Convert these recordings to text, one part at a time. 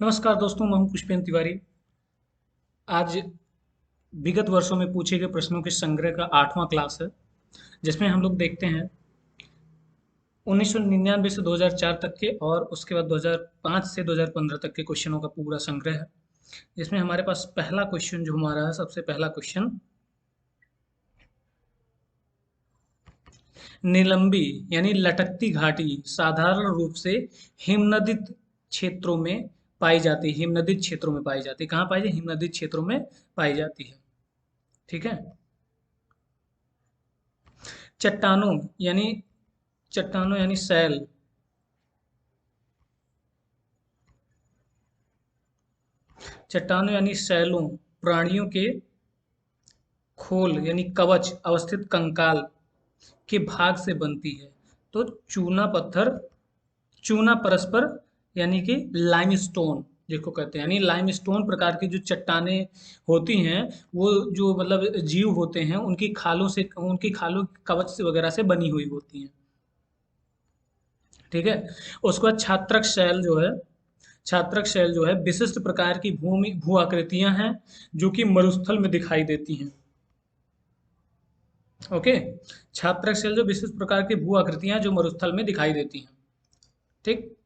नमस्कार दोस्तों, मैं हूं पुष्पेंद्र तिवारी। आज विगत वर्षों में पूछे गए प्रश्नों के संग्रह का 8वां क्लास है, जिसमें हम लोग देखते हैं 1999 से 2004 तक के और उसके बाद 2005 से 2015 तक के क्वेश्चनों का पूरा संग्रह है। जिसमें हमारे पास पहला क्वेश्चन जो हमारा है, सबसे पहला क्वेश्चन, निलंबी यानी लटकती घाटी साधारण रूप से हिमनदित क्षेत्रों में पाई जाती है। हिमनदित क्षेत्रों में पाई जाती है। कहाँ पाई जाती है? हिमनदित क्षेत्रों में पाई जाती है। ठीक है। चट्टानों यानी चट्टानों यानी शैल चट्टानों यानी शैलों प्राणियों के खोल यानी कवच अवस्थित कंकाल के भाग से बनती है। तो चूना पत्थर, चूना परस्पर यानी कि लाइमस्टोन जिसको कहते हैं, यानी लाइमस्टोन प्रकार की जो चट्टानें होती हैं, वो जो मतलब जीव होते हैं, उनकी खालों कवच से वगैरह से बनी हुई होती हैं। ठीक है। उसके बाद छात्रक शैल जो है विशिष्ट प्रकार की भू आकृतियां हैं जो कि मरुस्थल में दिखाई देती हैं। ओके। छात्रक शैल जो विशिष्ट प्रकार की भू आकृतियां जो मरुस्थल में दिखाई देती हैं। ठीक।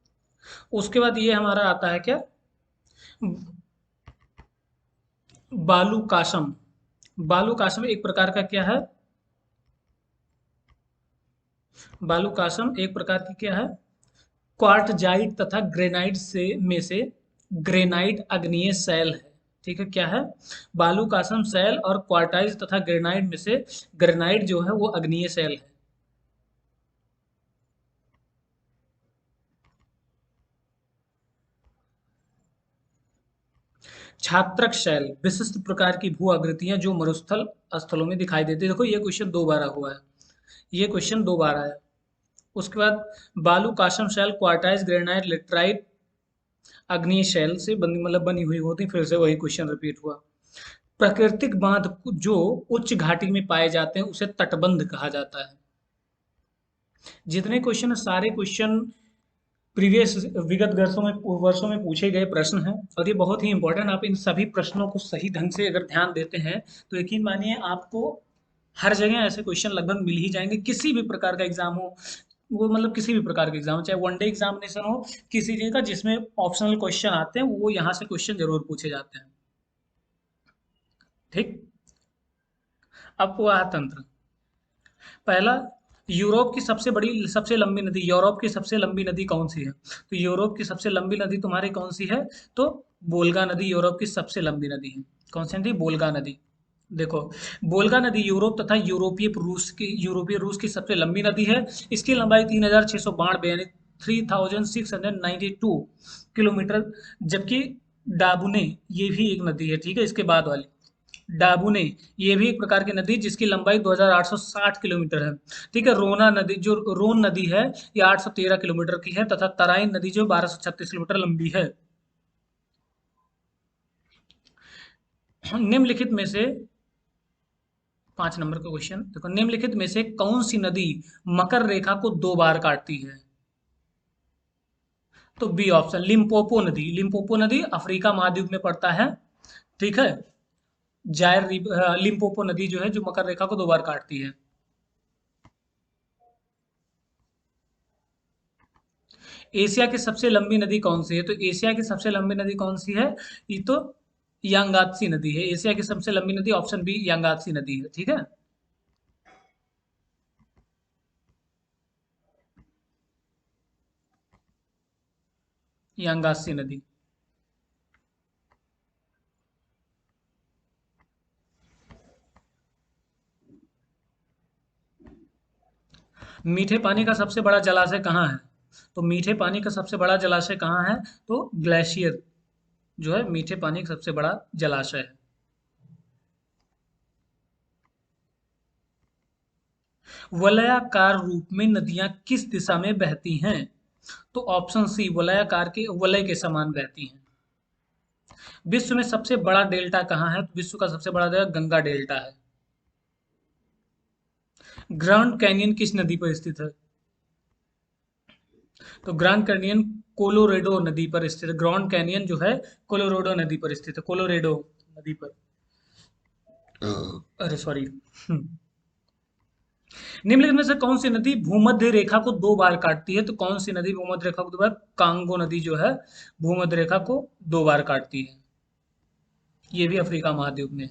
उसके बाद ये हमारा आता है क्या? बालूकासम। बालूकासम एक प्रकार का क्या है? बालूकासम एक प्रकार की क्या है? क्वार्टजाइट तथा ग्रेनाइट से ग्रेनाइट अग्नेय शैल है। ठीक है, क्या है? बालूकासम शैल और क्वार्टाइज तथा ग्रेनाइट में से ग्रेनाइट जो है वो अग्नेय शैल है। छात्रक शैल विशिष्ट प्रकार की भू आकृतियां जो मरुस्थल स्थलों में दिखाई देती है। देखो ये क्वेश्चन दो बार हुआ है। ये क्वेश्चन दो बार आया। उसके बाद बालूकासम शैल क्वार्टाइज ग्रेनाइट लेटराइट अग्नीय शैल से बनी हुई होती। फिर से वही क्वेश्चन रिपीट हुआ। प्राकृतिक बांध जो उच्च घाटी में पाए जाते हैं उसे तटबंध कहा जाता है। जितने क्वेश्चन सारे क्वेश्चन प्रीवियस विगत वर्षों में पूछे गए प्रश्न हैं और ये बहुत ही इंपॉर्टेंट। आप इन सभी प्रश्नों को सही ढंग से अगर ध्यान देते हैं तो यकीन मानिए आपको हर जगह ऐसे क्वेश्चन लगभग मिल ही जाएंगे। किसी भी प्रकार का एग्जाम हो, वो मतलब किसी भी प्रकार का एग्जाम, चाहे वनडे एग्जामिनेशन हो, किसी चीज का जिसमें ऑप्शनल क्वेश्चन आते हैं, वो यहाँ से क्वेश्चन जरूर पूछे जाते हैं। ठीक। अब वो आया तंत्र। पहला, यूरोप की सबसे लंबी नदी, यूरोप की सबसे लंबी नदी कौन सी है? तो यूरोप की सबसे लंबी नदी तुम्हारी कौन सी है? तो बोल्गा नदी यूरोप की सबसे लंबी नदी है। कौन सी नदी? बोल्गा नदी। देखो, बोल्गा नदी यूरोप तथा यूरोपीय रूस की सबसे लंबी नदी है। इसकी लंबाई 3692 यानी 3692 किलोमीटर। जबकि डाबुने, ये भी एक नदी है, ठीक है, इसके बाद वाली डाबुने, ये भी एक प्रकार की नदी जिसकी लंबाई 2860 किलोमीटर है। ठीक है। रोन नदी है, ये 813 किलोमीटर की है तथा तराइन नदी जो 1236 किलोमीटर लंबी है। निम्नलिखित में से 5 नंबर का क्वेश्चन देखो, निम्नलिखित में से कौन सी नदी मकर रेखा को 2 बार काटती है? तो बी ऑप्शन, लिम्पोपो नदी। लिम्पोपो नदी अफ्रीका महाद्वीप में पड़ता है। ठीक है। लिम्पोपो नदी जो है जो मकर रेखा को 2 बार काटती है। एशिया की सबसे लंबी नदी कौन सी है? तो एशिया की सबसे लंबी नदी कौन सी है? ये तो यांगात्सी नदी है। एशिया की सबसे लंबी नदी ऑप्शन बी यांगात्सी नदी है। ठीक है। यांगात्सी नदी। मीठे पानी का सबसे बड़ा जलाशय कहाँ है? तो मीठे पानी का सबसे बड़ा जलाशय कहाँ है? तो ग्लेशियर जो है मीठे पानी का सबसे बड़ा जलाशय है। वलयाकार रूप में नदियां किस दिशा में बहती हैं? तो ऑप्शन सी, वलय के समान बहती हैं। विश्व में सबसे बड़ा डेल्टा कहाँ है? तो विश्व का सबसे बड़ा डेल्टा गंगा डेल्टा है। ग्रैंड कैनियन किस नदी पर स्थित है? तो ग्रैंड कैनियन कोलोरेडो नदी पर स्थित है। ग्रैंड कैनियन जो है कोलोरेडो नदी पर स्थित है, कोलोरेडो नदी पर। अरे सॉरी। निम्नलिखित में से कौन सी नदी भूमध्य रेखा को दो बार काटती है? तो कौन सी नदी भूमध्य रेखा को दो बार? कांगो नदी जो है भूमध्य रेखा को दो बार काटती है। ये भी अफ्रीका महाद्वीप में।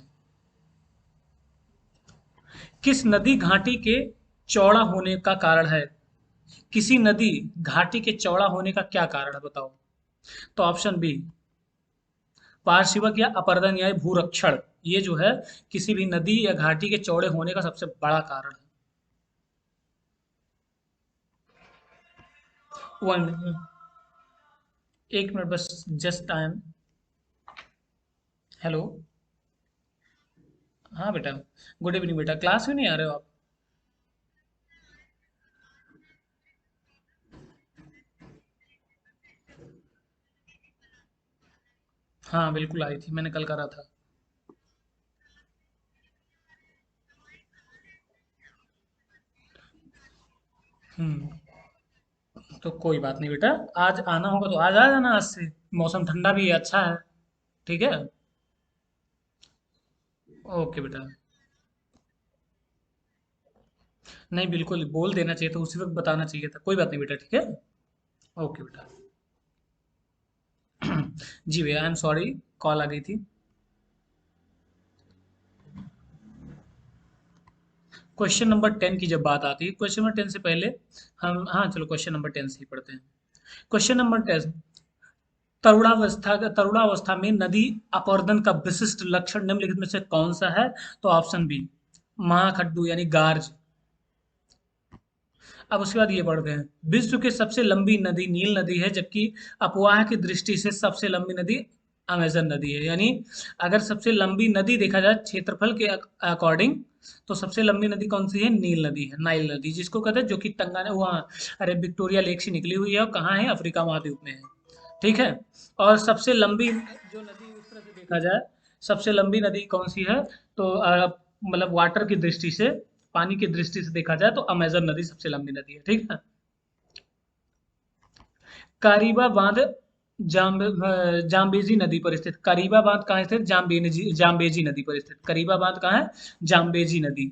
किस नदी घाटी के चौड़ा होने का कारण है? किसी नदी घाटी के चौड़ा होने का क्या कारण है, बताओ? तो ऑप्शन बी, पार्शिवक या अपरदन या भूरक्षण। ये जो है किसी भी नदी या घाटी के चौड़े होने का सबसे बड़ा कारण है। वन, एक मिनट बस, जस्ट टाइम। हेलो। हाँ बेटा, गुड इवनिंग बेटा, क्लास में नहीं आ रहे हो आप? हाँ बिल्कुल आई थी, मैंने कल करा था। हम्म। तो कोई बात नहीं बेटा, आज आना होगा तो आज आ जाना, आज से मौसम ठंडा भी है, अच्छा है। ठीक है। ओके बेटा। नहीं बिल्कुल बोल देना चाहिए था, उसी वक्त बताना चाहिए था। कोई बात नहीं बेटा, ठीक है। ओके बेटा। जी भैया, आई एम सॉरी, कॉल आ गई थी। क्वेश्चन नंबर 10 की जब बात आती है, क्वेश्चन नंबर 10 से पहले हम, हाँ चलो क्वेश्चन नंबर 10 से ही पढ़ते हैं। क्वेश्चन नंबर 10, तरुणावस्था में नदी अपरदन का विशिष्ट लक्षण निम्नलिखित में से कौन सा है? तो ऑप्शन बी, महाखड्डू यानी गार्ज। अब उसके बाद ये पढ़ते हैं, विश्व की सबसे लंबी नदी नील नदी है, जबकि अपवाह की दृष्टि से सबसे लंबी नदी अमेजन नदी है। यानी अगर सबसे लंबी नदी देखा जाए क्षेत्रफल के अकॉर्डिंग, तो सबसे लंबी नदी कौन सी है? नील नदी है, नाइल नदी जिसको कहते हैं, जो कि टंगाने वहाँ, अरे विक्टोरिया लेक से निकली हुई है, और कहाँ है? अफ्रीका महाद्वीप में है। ठीक है। और सबसे लंबी जो नदी उस तरह से देखा जाए, सबसे लंबी नदी कौन सी है? तो मतलब वाटर की दृष्टि से, पानी की दृष्टि से देखा जाए तो अमेजन नदी सबसे लंबी नदी है। ठीक है। कारीबा बांध जाम्बेजी नदी पर स्थित, करीबा बांध कहाँ स्थित? जाम्बेजी नदी पर स्थित। करीबा बांध कहाँ है? जाम्बेजी नदी।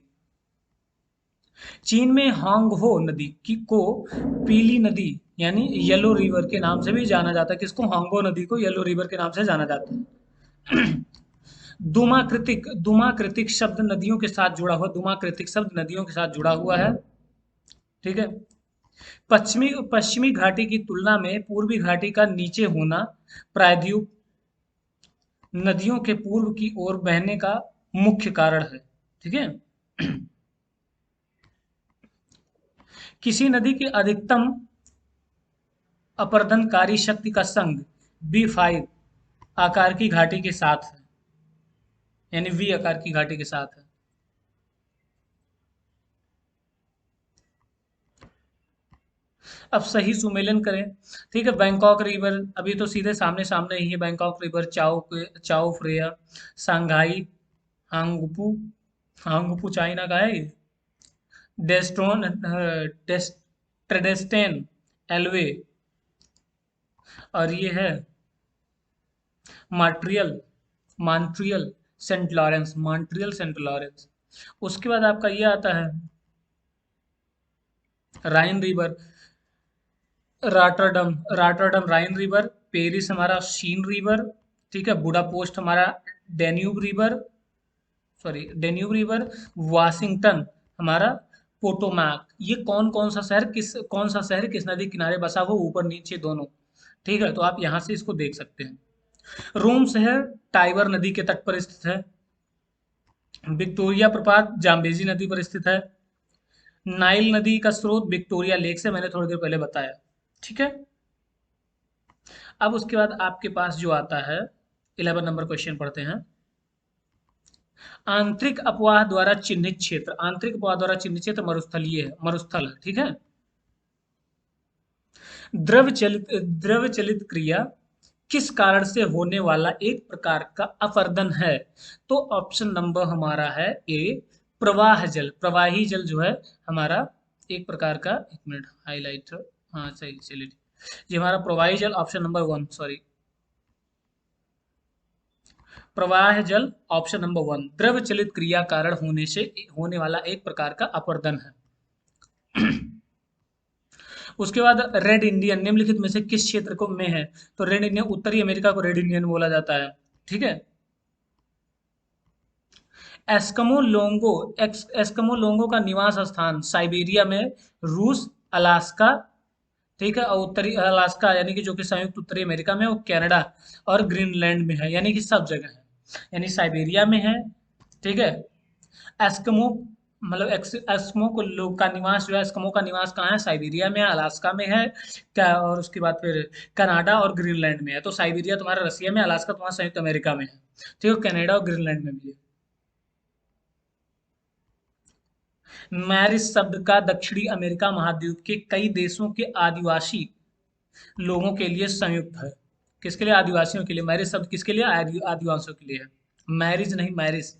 चीन में हांगहो नदी की को पीली नदी यानी येलो रिवर के नाम से भी जाना जाता है। किसको? हांगो नदी को येलो रिवर के नाम से जाना जाता है। दुमाकृतिक शब्द नदियों के साथ जुड़ा हुआ, दुमाकृतिक शब्द नदियों के साथ जुड़ा हुआ है। ठीक है। पश्चिमी पश्चिमी घाटी की तुलना में पूर्वी घाटी का नीचे होना प्रायद्वीप नदियों के पूर्व की ओर बहने का मुख्य कारण है। ठीक है। किसी नदी की अधिकतम अपरदनकारी शक्ति का संग B5 आकार की घाटी के साथ है, यानी V आकार की घाटी के साथ है। अब सही सुमेलन करें। ठीक है, बैंकॉक रिवर अभी तो सीधे सामने सामने ही है। Bangkok river, Chao Phraya, Shanghai, Huangpu, Huangpu China का है ये। डेस्ट्रोन ट्रेडेस्टेन, एलवे, और ये है Montreal, Montreal, Saint Lawrence, Montreal Saint Lawrence. उसके बाद आपका ये आता है Rhine river, Rotterdam, Rotterdam Rhine river, Paris हमारा शीन रिवर। ठीक है। बुडापोस्ट हमारा Danube river, sorry Danube river, Washington हमारा पोटोमैक। ये कौन सा शहर किस नदी किनारे बसा हो, ऊपर नीचे दोनों। ठीक है, तो आप यहाँ से इसको देख सकते हैं। रोम शहर टाइबर नदी के तट पर स्थित है। विक्टोरिया प्रपात जाम्बेजी नदी पर स्थित है। नाइल नदी का स्रोत विक्टोरिया लेक से मैंने थोड़ी देर पहले बताया। ठीक है। अब उसके बाद आपके पास जो आता है 11 नंबर क्वेश्चन पढ़ते हैं। आंतरिक अपवाह द्वारा चिन्हित क्षेत्र, आंतरिक अपवाह द्वारा चिन्हित क्षेत्र मरुस्थलीय है, मरुस्थल है। ठीक है। द्रव चलित क्रिया किस कारण से होने वाला एक प्रकार का अपरदन है? तो ऑप्शन नंबर हमारा है ए, प्रवाह जल। प्रवाही जल जो है हमारा एक प्रकार का, एक मिनट हाईलाइटर, हाँ सही चलिए, ये हमारा प्रवाही जल ऑप्शन नंबर 1, सॉरी, प्रवाह जल ऑप्शन नंबर 1 द्रव चलित क्रिया कारण होने से होने वाला एक प्रकार का अपरदन है। उसके बाद रेड इंडियन निम्नलिखित में से किस क्षेत्र को में है? तो रेड इंडियन, उत्तरी अमेरिका को रेड इंडियन बोला जाता है। ठीक है। एस्कमो लोंगो, एस्कमो लोंगो का निवास स्थान साइबेरिया में, रूस, अलास्का, ठीक है, और उत्तरी अलास्का यानी कि जो कि संयुक्त उत्तरी अमेरिका में, वो कनाडा और ग्रीनलैंड में है, यानी कि सब जगह है, यानी साइबेरिया में है। ठीक है। एस्कमो मतलब एस्कमो को लोग का निवास जो है, एस्कमो का निवास कहाँ है? साइबेरिया में है, अलास्का में है क्या, और उसके बाद फिर कनाडा और ग्रीनलैंड में है। तो साइबेरिया तुम्हारा रसिया में, अलास्का तुम्हारा संयुक्त अमेरिका में है। ठीक है, कनाडा और ग्रीनलैंड में भी है। मैरिज शब्द का दक्षिणी अमेरिका महाद्वीप के कई देशों के आदिवासी लोगों के लिए संयुक्त है। किसके लिए? आदिवासियों के लिए। मैरिज शब्द किसके लिए? आदिवासियों के लिए है। मैरिज नहीं, मैरिज।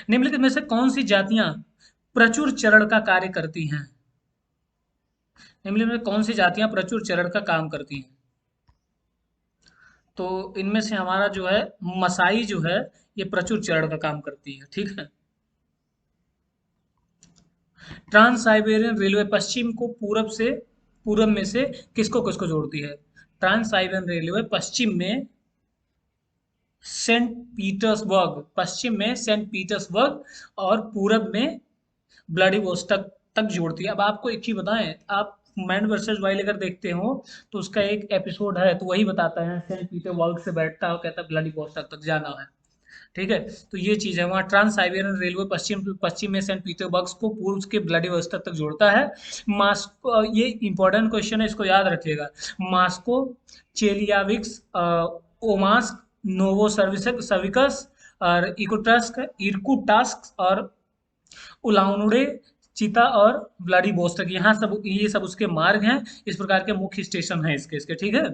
निम्नलिखित में से कौन सी जातियां प्रचुर चरण का कार्य करती हैं? निम्नलिखित में कौन सी जातियां प्रचुर चरण का काम करती हैं? तो इनमें से हमारा जो है मसाई जो है, ये प्रचुर चरण का काम करती है। ठीक है। ट्रांस साइबेरियन रेलवे पश्चिम को पूरब में से किसको किसको जोड़ती है? ट्रांस साइबेरियन रेलवे पश्चिम में सेंट पीटर्सबर्ग, पश्चिम में सेंट पीटर्सबर्ग और पूरब में व्लादिवोस्टॉक तक जोड़ती है। अब आपको एक चीज बताएं, आप मैन वर्सेस वाइल्ड अगर देखते हो तो उसका एक एपिसोड है, तो वही बताता है सेंट पीटर्सबर्ग से बैठता है और कहता है व्लादिवोस्टॉक तक जाना है। ठीक है। तो ये चीज है, वहाँ ट्रांस साइबेरियन रेलवे पश्चिम में सेंट पीटर्सबर्ग को पूर्व के व्लादिवोस्टॉक तक जोड़ता है। मास्को, ये इंपॉर्टेंट क्वेश्चन है, इसको याद रखिएगा। मास्को, चेलियाविक्स, ओमास्क, नोवोसर्विकस और इर्कुटास्क और उलाउनुडे, चिता और व्लादिवोस्टॉक, यहाँ सब, ये सब उसके मार्ग हैं। इस प्रकार के मुख्य स्टेशन हैं इसके इसके। ठीक है।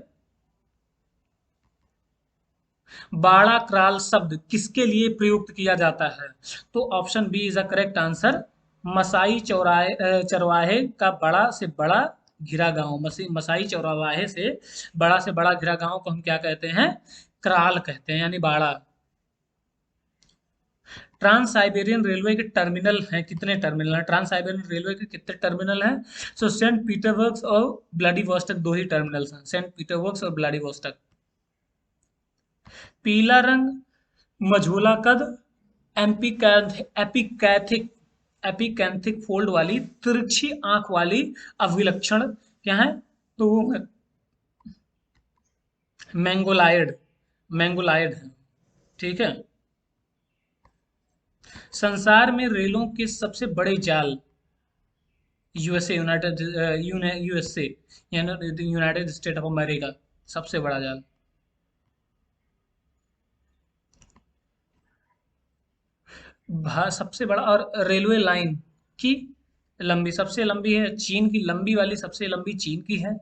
बाड़ा क्राल शब्द किसके लिए प्रयुक्त किया जाता है? तो option B is a correct answer. Maasai चरवाहे का बड़ा से बड़ा घिरा गांव, मसाई चरवाहे से बड़ा घिरा गांव को हम क्या कहते हैं? क्राल कहते हैं, यानी बाड़ा। ट्रांस साइबेरियन रेलवे के टर्मिनल हैं, कितने टर्मिनल हैं? ट्रांस साइबेरियन रेलवे के कितने टर्मिनल हैं? सो सेंट पीटरबर्ग और व्लादिवोस्टॉक, दो ही टर्मिनल्स हैं, सेंट पीटरबर्ग और व्लादिवोस्टॉक। पीला रंग, मझोला कद, एपिकैथिक एपिकैंथिक फोल्ड वाली तिरछी आंख वाली अभिलक्षण क्या है? तो मैंगोलायड, मैंगोलायड है। ठीक है। संसार में रेलों के सबसे बड़े जाल, यूएसए, यूएसए यानी यूनाइटेड स्टेट ऑफ अमेरिका, सबसे बड़ा जाल। सबसे बड़ा और रेलवे लाइन की लंबी, सबसे लंबी है चीन की, लंबी वाली सबसे लंबी चीन की है।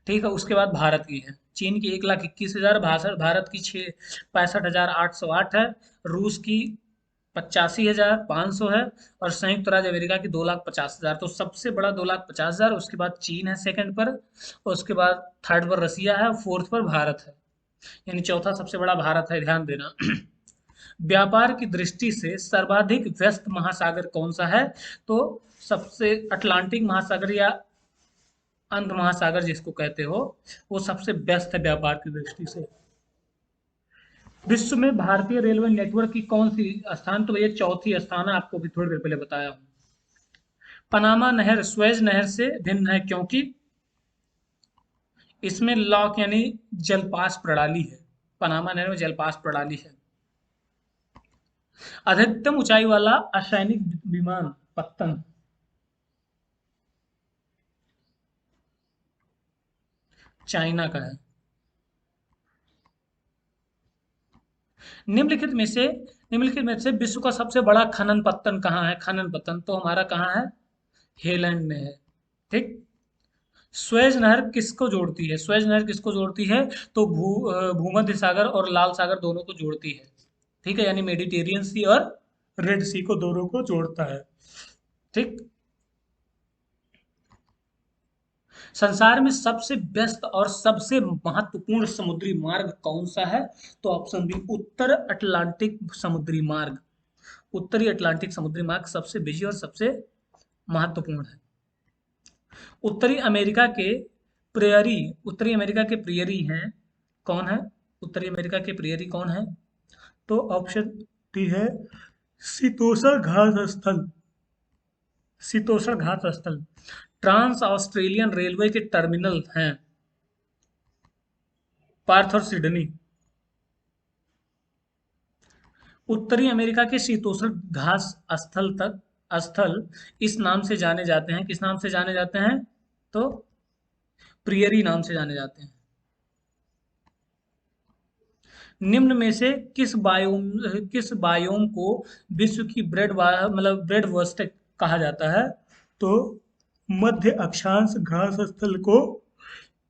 ठीक है। उसके बाद भारत की है। चीन की 1,21,000, भारत की 65,808 है। रूस की 85,500 है। और संयुक्त राज्य अमेरिका की 2,50,000। तो सबसे बड़ा 2,50,000, उसके बाद चीन है सेकंड पर, और उसके बाद थर्ड पर रसिया है, फोर्थ पर भारत है, यानी चौथा सबसे बड़ा भारत है, ध्यान देना। व्यापार की दृष्टि से सर्वाधिक व्यस्त महासागर कौन सा है? तो सबसे अटलांटिक महासागर या अंध महासागर जिसको कहते हो, वो सबसे बेस्ट है व्यापार की दृष्टि से। विश्व में भारतीय रेलवे नेटवर्क की कौन सी स्थान? तो ये चौथी स्थान है, आपको भी थोड़ी देर पहले बताया हूँ। पनामा नहर स्वेज नहर से भिन्न है क्योंकि इसमें लॉक यानी जलपास प्रणाली है। पनामा नहर में जलपास प्रणाली है। अधिकतम ऊंचाई वाला असैनिक विमान पत्तन चाइना का है। निम्नलिखित में से विश्व का सबसे बड़ा खनन पत्तन कहाँ है? खनन पत्तन तो हमारा कहाँ है? हेलैंड में है। ठीक। स्वेज नहर किसको जोड़ती है? स्वेज नहर किसको जोड़ती है? तो भूमध्य सागर और लाल सागर दोनों को जोड़ती है। ठीक है, यानी मेडिटेरियन सी और रेड सी को, दोनों को जोड़ता है। ठीक। संसार में सबसे व्यस्त और सबसे महत्वपूर्ण समुद्री मार्ग कौन सा है? तो ऑप्शन बी उत्तर अटलांटिक समुद्री मार्ग। उत्तरी अटलांटिक समुद्री मार्ग सबसे बिजी और सबसे महत्वपूर्ण है। उत्तरी अमेरिका के प्रेयरी उत्तरी अमेरिका के प्रियरी हैं कौन है? उत्तरी अमेरिका के प्रियरी कौन है? तो ऑप्शन डी है शीतोष्ण घास स्थल। शीतोष्ण घास स्थल। ट्रांस ऑस्ट्रेलियन रेलवे के टर्मिनल हैं पार्थ और सिडनी। उत्तरी अमेरिका के शीतोष्ण घास स्थल इस नाम से जाने जाते हैं। किस नाम से जाने जाते हैं? तो प्रियरी नाम से जाने जाते हैं। निम्न में से किस बायोम को विश्व की ब्रेड वर्स्ट कहा जाता है? तो मध्य अक्षांश घास स्थल को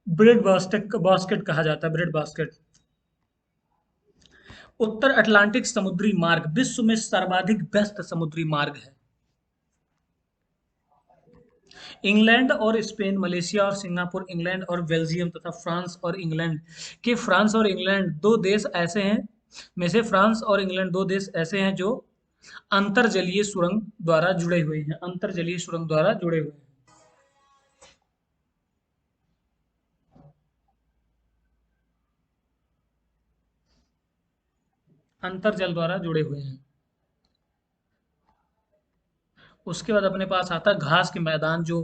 बास्केट कहा जाता है, ब्रेड बास्केट। उत्तर अटलांटिक समुद्री मार्ग विश्व में सर्वाधिक व्यस्त समुद्री मार्ग है। इंग्लैंड और स्पेन, मलेशिया और सिंगापुर, इंग्लैंड और बेल्जियम तथा फ्रांस और इंग्लैंड दो देश ऐसे हैं में से फ्रांस और इंग्लैंड दो देश ऐसे हैं जो अंतरजलीय सुरंग द्वारा जुड़े हुए हैं। अंतरजलीय सुरंग द्वारा जुड़े हुए हैं। अंतरजल द्वारा जुड़े हुए हैं। उसके बाद अपने पास आता है घास के मैदान जो।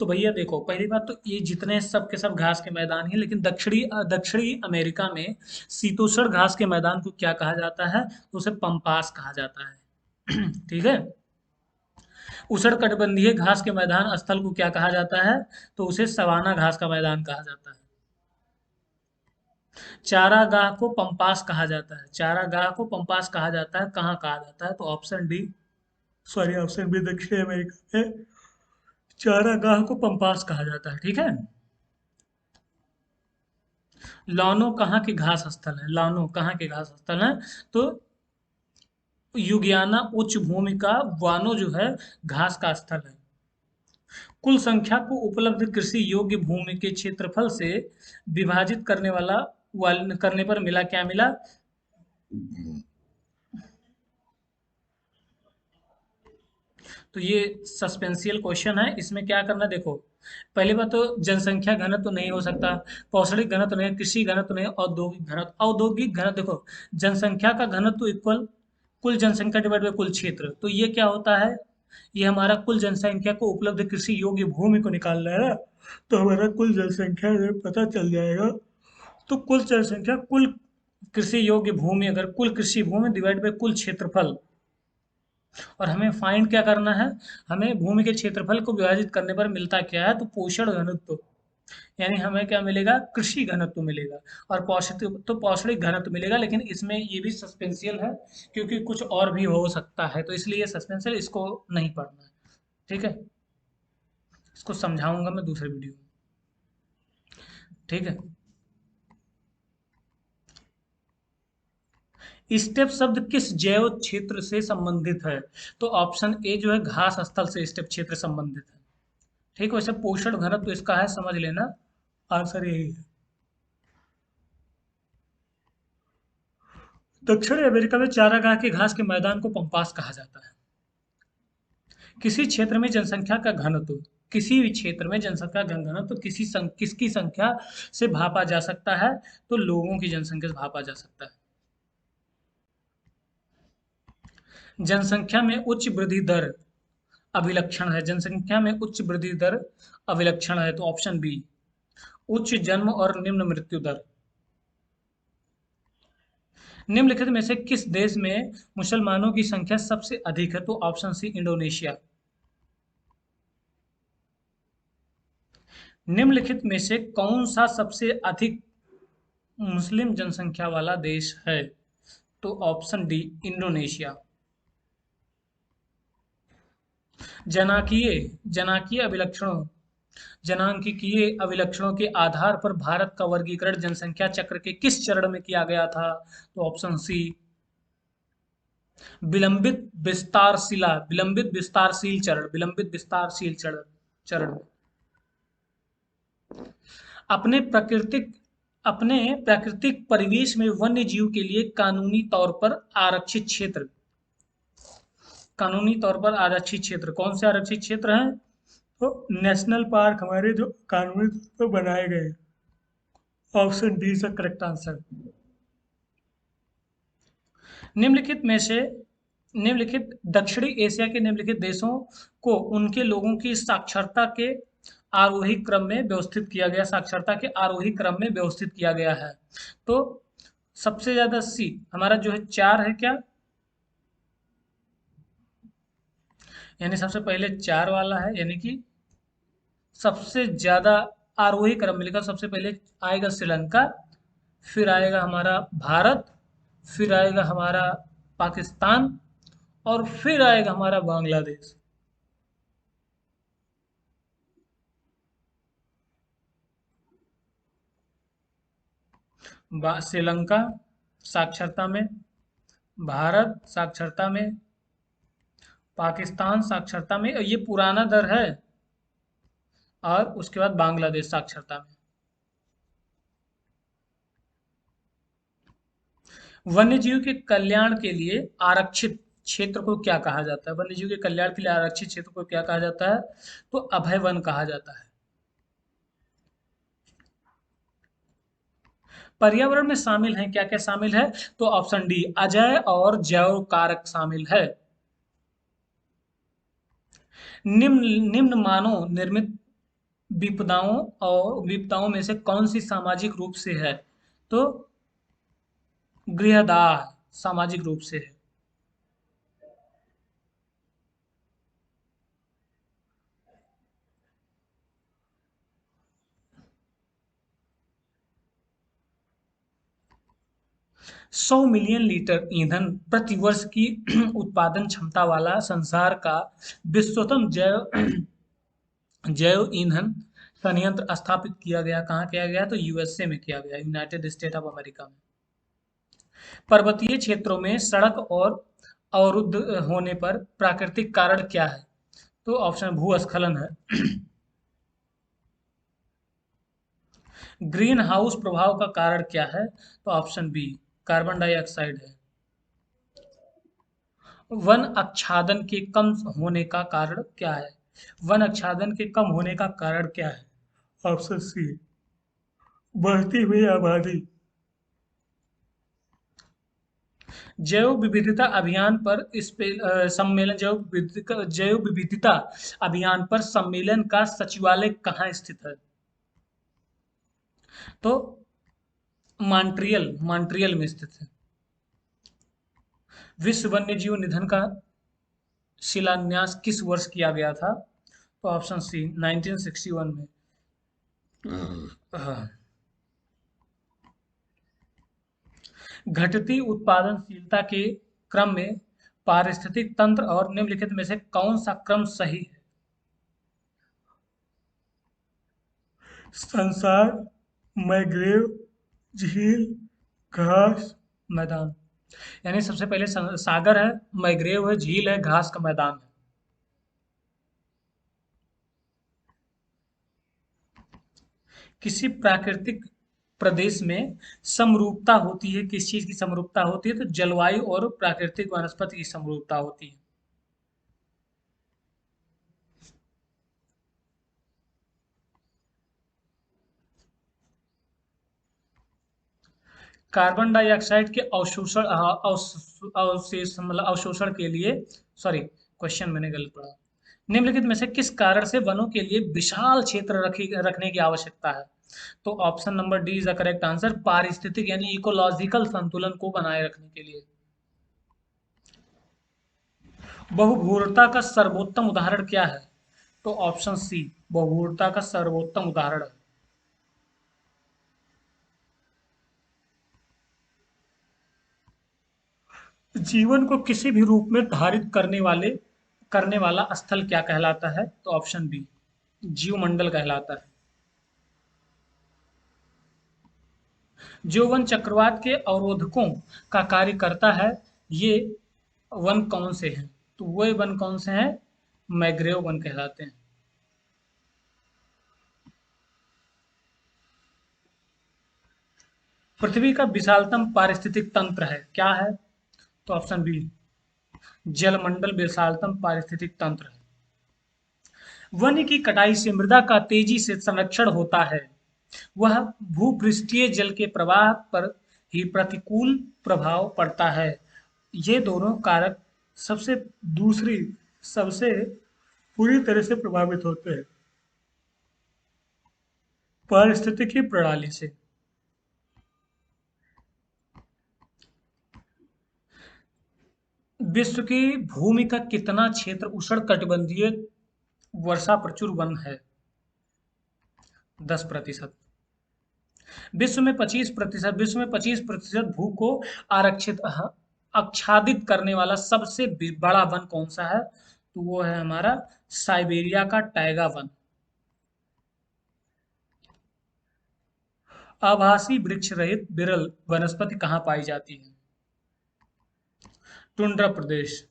तो भैया देखो, पहली बात तो ये जितने सब के सब घास के मैदान हैं, लेकिन दक्षिणी अमेरिका में शीतोष्ण घास के मैदान को क्या कहा जाता है? तो उसे पंपास कहा जाता है। ठीक है। उष्णकटिबंधीय घास के मैदान स्थल को क्या कहा जाता है? तो उसे सवाना घास का मैदान कहा जाता है। चारागाह को पंपास कहा जाता है। चारागाह को पंपास कहा जाता है, कहाँ कहा जाता है? तो ऑप्शन बी दक्षिण अमेरिका में चारागाह को पंपास कहा जाता है। ठीक है। लानो कहाँ के घास स्थल है? लानो कहाँ के घास स्थल है? तो युगियाना उच्च भूमि का वानो जो है घास का स्थल है। कुल संख्या को उपलब्ध कृषि योग्य भूमि के क्षेत्रफल से विभाजित करने पर मिला क्या मिला? तो ये सस्पेंशियल क्वेश्चन है। इसमें क्या करना, देखो, पहली बात तो जनसंख्या घनत्व तो नहीं हो सकता, पौषणिक घनत्व नहीं, कृषि घनत्व नहीं, औद्योगिक घनत्व। देखो, जनसंख्या का घनत्व इक्वल कुल जनसंख्या डिवाइड बाय कुल क्षेत्र। तो ये क्या होता है? ये हमारा कुल जनसंख्या को उपलब्ध कृषि योग्य भूमि को निकालना है ना। तो हमारा कुल जनसंख्या जब पता चल जाएगा, तो कुल जनसंख्या कुल कृषि योग्य भूमि, अगर कुल कृषि भूमि डिवाइड बाय कुल क्षेत्रफल, और हमें फाइंड क्या करना है? हमें भूमि के क्षेत्रफल को विभाजित करने पर मिलता क्या है? तो पोषण घनत्व, यानी हमें क्या मिलेगा? कृषि घनत्व मिलेगा। और पौषणिक घनत्व मिलेगा। लेकिन इसमें ये भी सस्पेंशियल है, क्योंकि कुछ और भी हो सकता है, तो इसलिए सस्पेंशियल, इसको नहीं पढ़ना है। ठीक है। इसको समझाऊंगा मैं दूसरे वीडियो में। ठीक है। स्टेप शब्द किस जैव क्षेत्र से संबंधित है? तो ऑप्शन ए जो है घास स्थल से स्टेप क्षेत्र संबंधित है। ठीक है। वैसे पोषण घनत्व तो इसका है, समझ लेना, आंसर यही है। दक्षिण अमेरिका में चारागाह के घास के मैदान को पंपास कहा जाता है। किसी क्षेत्र में जनसंख्या का घनत्व, किसी भी क्षेत्र में जनसंख्या का घनत्व किसकी संख्या से भापा जा सकता है? तो लोगों की जनसंख्या से भापा जा सकता है। जनसंख्या में उच्च वृद्धि दर अभिलक्षण है। जनसंख्या में उच्च वृद्धि दर अभिलक्षण है, तो ऑप्शन बी उच्च जन्म और निम्न मृत्यु दर। निम्नलिखित में से किस देश में मुसलमानों की संख्या सबसे अधिक है? तो ऑप्शन सी इंडोनेशिया। निम्नलिखित में से कौन सा सबसे अधिक मुस्लिम जनसंख्या वाला देश है? तो ऑप्शन डी इंडोनेशिया। जनाकीय जनाकीय अभिलक्षणों जनांकीय अभिलक्षणों के आधार पर भारत का वर्गीकरण जनसंख्या चक्र के किस चरण में किया गया था? तो ऑप्शन सी विलंबित विस्तारशील चरण। अपने प्राकृतिक अपने प्राकृतिक परिवेश में वन्य जीव के लिए कानूनी तौर पर आरक्षित क्षेत्र कौन से आरक्षित क्षेत्र हैं? तो नेशनल पार्क हमारे जो कानूनी तौर पर बनाए गए। Option D is the correct answer. निम्नलिखित में से निम्नलिखित दक्षिणी एशिया के निम्नलिखित देशों को उनके लोगों की साक्षरता के आरोही क्रम में व्यवस्थित किया गया है। तो सबसे ज्यादा सी हमारा जो है 4 है क्या, यानी सबसे पहले 4 वाला है, यानी कि सबसे ज्यादा आरोही क्रम में लिखा। सबसे पहले आएगा श्रीलंका, फिर आएगा हमारा भारत, फिर आएगा हमारा पाकिस्तान, और फिर आएगा हमारा बांग्लादेश। श्रीलंका साक्षरता में, भारत साक्षरता में, पाकिस्तान साक्षरता में, और ये पुराना दर है, और उसके बाद बांग्लादेश साक्षरता में। वन्यजीव के कल्याण के लिए आरक्षित क्षेत्र को क्या कहा जाता है? वन्यजीव के कल्याण के लिए आरक्षित क्षेत्र को क्या कहा जाता है? तो अभय वन कहा जाता है। पर्यावरण में शामिल है, क्या क्या शामिल है? तो ऑप्शन डी अजैव और जैव कारक शामिल है। निम्न मानव निर्मित विपदाओं में से कौन सी सामाजिक रूप से है? तो गृहदाह सामाजिक रूप से है। सौ मिलियन लीटर ईंधन प्रति वर्ष की उत्पादन क्षमता वाला संसार का विश्वतम जैव ईंधन संयंत्र स्थापित किया गया। कहाँ किया गया? तो यूएसए में किया गया, यूनाइटेड स्टेट ऑफ अमेरिका में। पर्वतीय क्षेत्रों में सड़क और अवरुद्ध होने पर प्राकृतिक कारण क्या है? तो ऑप्शन भूस्खलन है। ग्रीन हाउस प्रभाव का कारण क्या है? तो ऑप्शन बी कार्बन डाइऑक्साइड है। वन आच्छादन के कम होने का कारण क्या है? वन आच्छादन के कम होने का कारण क्या है? ऑप्शन सी बढ़ती हुई आबादी। जैव विविधता अभियान पर इस पे सम्मेलन जैव विविधता अभियान पर सम्मेलन का सचिवालय कहाँ स्थित है? तो मॉन्ट्रियल में स्थित है। विश्व वन्यजीव निधन का शिलान्यास किस वर्ष किया गया था? तो ऑप्शन सी 1961 में। हाँ। घटती उत्पादनशीलता के क्रम में पारिस्थितिक तंत्र और निम्नलिखित में से कौन सा क्रम सही है? संसार, मैग्रेव, झील, घास, मैदान। यानी सबसे पहले सागर है, मैग्रेव है, झील है, घास का मैदान है। किसी प्राकृतिक प्रदेश में समरूपता होती है, किस चीज की समरूपता होती है? तो जलवायु और प्राकृतिक वनस्पति की समरूपता होती है। कार्बन डाइऑक्साइड के अवशेष मतलब अवशोषण के लिए, सॉरी क्वेश्चन मैंने गलत पढ़ा। निम्नलिखित में से किस कारण से वनों के लिए विशाल क्षेत्र रखने की आवश्यकता है? तो option number D is the correct answer. पारिस्थितिक यानी इकोलॉजिकल संतुलन को बनाए रखने के लिए। बहुभूरता का सर्वोत्तम उदाहरण क्या है? तो ऑप्शन सी बहुभूरता का सर्वोत्तम उदाहरण है। जीवन को किसी भी रूप में धारित करने वाला स्थल क्या कहलाता है? तो ऑप्शन बी जीवमंडल कहलाता है। जो वन चक्रवात के अवरोधकों का कार्य करता है, ये वन कौन से हैं? तो वो वन कौन से हैं? मैग्रेव वन कहलाते हैं। पृथ्वी का विशालतम पारिस्थितिक तंत्र है, क्या है? तो ऑप्शन बी, जलमंडल विशालतम पारिस्थितिक तंत्र है। वन्य की कटाई से मृदा का तेजी से संरक्षण होता है। वह भूपृष्ठीय जल के प्रवाह पर ही प्रतिकूल प्रभाव पड़ता है। ये दोनों कारक सबसे दूसरी सबसे पूरी तरह से प्रभावित होते हैं पारिस्थितिकी प्रणाली से। विश्व की भूमि का कितना क्षेत्र उष्णकटिबंधीय वर्षा प्रचुर वन है? 10%। विश्व में 25% भू को आरक्षित आच्छादित करने वाला सबसे बड़ा वन कौन सा है? तो वो है हमारा साइबेरिया का टाइगा वन। आभासी वृक्ष रहित विरल वनस्पति कहाँ पाई जाती है? टुंड्रा प्रदेश।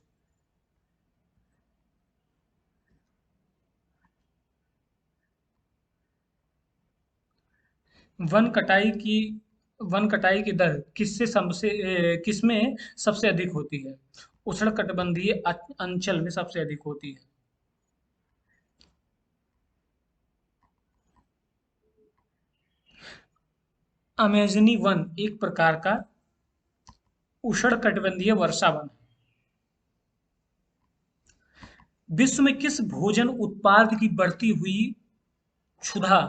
वन कटाई की वन कटाई की दर किसमें सबसे अधिक होती है? उष्णकटिबंधीय अंचल में सबसे अधिक होती है। अमेजनी वन एक प्रकार का उष्णकटिबंधीय वर्षा वन है। विश्व में किस भोजन उत्पाद की बढ़ती हुई क्षुधा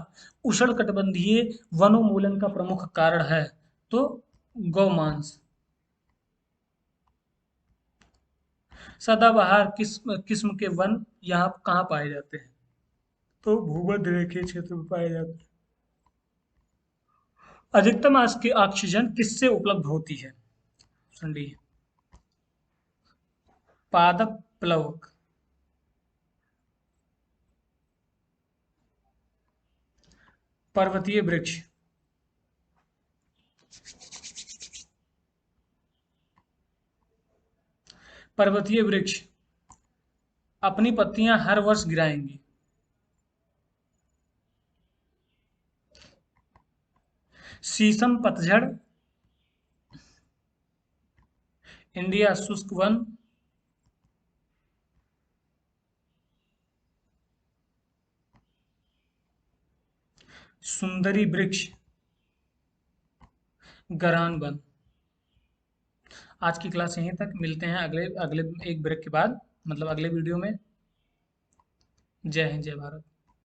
उष्णकटिबंधीय वनोन्मूलन का प्रमुख कारण है? तो गौमांस। सदाबहार किस्म के वन यहाँ कहाँ पाए जाते हैं? तो भूमध्य रेखीय क्षेत्र में पाए जाते हैं। अधिकतम ऑक्सीजन किससे उपलब्ध होती है? ऑप्शन डी, पादप प्लवक। पर्वतीय वृक्ष। पर्वतीय वृक्ष अपनी पत्तियां हर वर्ष गिराएंगी। शीशम पतझड़, इंडिया शुष्क वन, सुंदरी वृक्ष, गरान वन। आज की क्लास यहीं तक, मिलते हैं अगले अगले एक ब्रेक के बाद, मतलब अगले वीडियो में। जय हिंद, जय भारत।